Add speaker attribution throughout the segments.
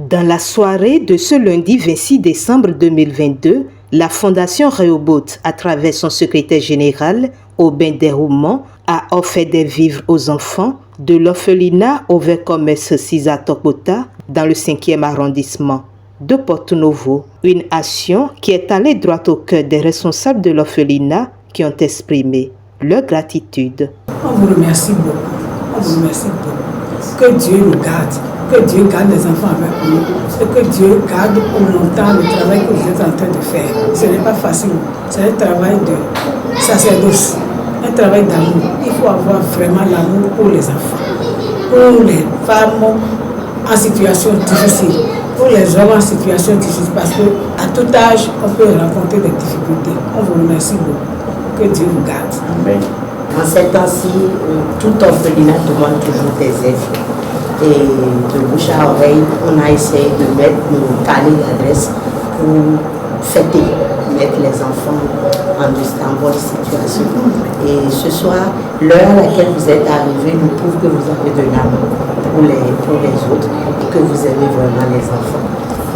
Speaker 1: Dans la soirée de ce lundi 26 décembre 2022, la Fondation Rehoboth, à travers son secrétaire général, Aubin Derouman, a offert des vivres aux enfants de l'orphelinat Over-Commerce Cisa Tokota dans le 5e arrondissement de Porto Novo. Une action qui est allée droit au cœur des responsables de l'orphelinat qui ont exprimé leur gratitude.
Speaker 2: On vous remercie beaucoup. On vous remercie beaucoup. Que Dieu nous garde. Que Dieu garde les enfants avec nous. Et que Dieu garde pour longtemps le travail que vous êtes en train de faire. Ce n'est pas facile. C'est un travail de sacerdoce. Un travail d'amour. Il faut avoir vraiment l'amour pour les enfants. Pour les femmes en situation difficile. Pour les hommes en situation difficile. Parce qu'à tout âge, on peut rencontrer des difficultés. On vous remercie beaucoup. Que Dieu vous garde.
Speaker 3: Amen. En ces temps-ci, tout orphelinat demande toujours des aides. Et de bouche à oreille, on a essayé de mettre nos carnets d'adresse pour fêter, mettre les enfants en bonne situation. Et ce soir, l'heure à laquelle vous êtes arrivés nous prouve que vous avez de l'amour pour les autres et que vous aimez vraiment les enfants.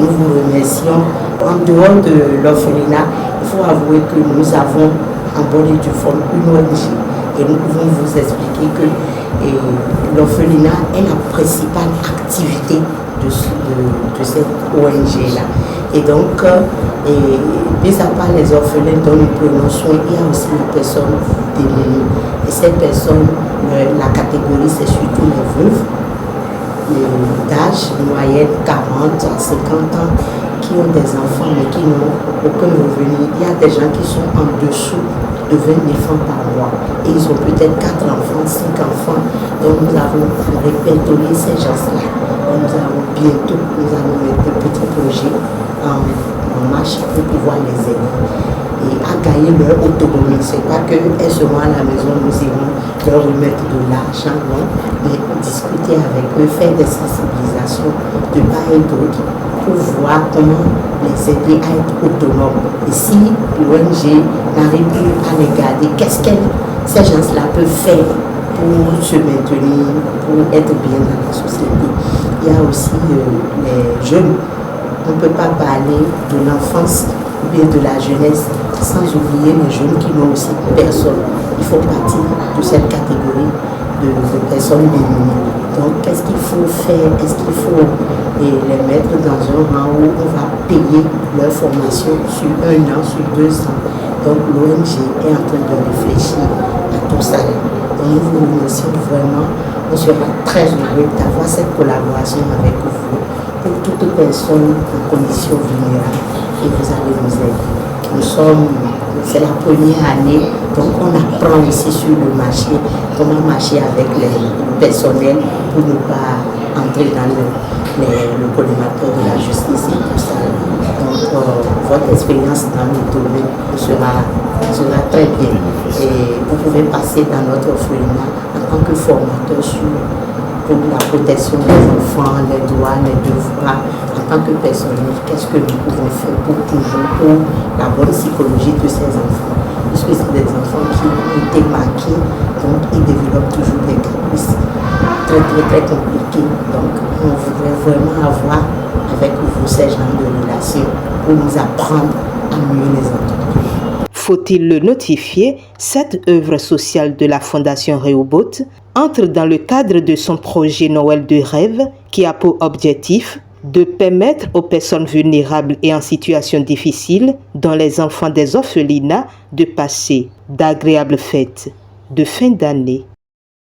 Speaker 3: Nous vous remercions. En dehors de l'orphelinat, il faut avouer que nous avons en bonne et due forme une ONG. Et nous pouvons vous expliquer que l'orphelinat est la principale activité de cette ONG-là. Et donc, mis à part les orphelins dont nous prenons soin, il y a aussi les personnes démunies. Et ces personnes, la catégorie, c'est surtout les veuves, d'âge moyenne 40 à 50 ans, qui ont des enfants mais qui n'ont aucun revenu. Il y a des gens qui sont en dessous de 20 000 francs par mois. Et ils ont peut-être 4 enfants, 5 enfants. Donc nous avons répertorié ces gens-là. Nous allons bientôt mettre de petits projets en marche pour pouvoir les aider. Et à gagner leur autonomie. Ce n'est pas qu'elles seront à la maison, nous irons leur remettre de l'argent, non, mais discuter avec eux, faire des sensibilisations de part et d'autre pour voir comment les aider à être autonomes. Et si l'ONG n'arrive plus à les garder, qu'est-ce que ces gens-là peuvent faire pour se maintenir, pour être bien dans la société? Il y a aussi les jeunes. On ne peut pas parler de l'enfance ou bien de la jeunesse sans oublier les jeunes qui n'ont aussi personne. Il faut partir de cette catégorie de personnes démunies. Donc, qu'est-ce qu'il faut faire? Est-ce qu'il faut les mettre dans un rang où on va payer leur formation sur 1 an, sur 2 ans? Donc, l'ONG est en train de réfléchir à tout ça. Donc, nous vous remercions vraiment. On sera très heureux d'avoir cette collaboration avec vous pour toute personne en condition vulnérable. Et vous allez nous aider. C'est la première année, donc on apprend aussi sur le marché, comment marcher avec le personnel pour ne pas entrer dans le collimateur de la justice et tout ça. Donc votre expérience dans le domaine sera très bien. Et vous pouvez passer dans notre orphelinat en tant que formateur pour la protection des enfants, les droits, les devoirs, en tant que personnel, qu'est-ce que nous pouvons faire pour la bonne psychologie de ces enfants? Puisque c'est des enfants qui ont été marqués, donc ils développent toujours des caprices très compliqués. Donc on voudrait vraiment avoir avec vous ces genres de relations pour nous apprendre à mieux les entendre.
Speaker 1: Faut-il le notifier, cette œuvre sociale de la Fondation Rehoboth entre dans le cadre de son projet Noël de rêve qui a pour objectif de permettre aux personnes vulnérables et en situation difficile, dont les enfants des orphelinats, de passer d'agréables fêtes de fin d'année.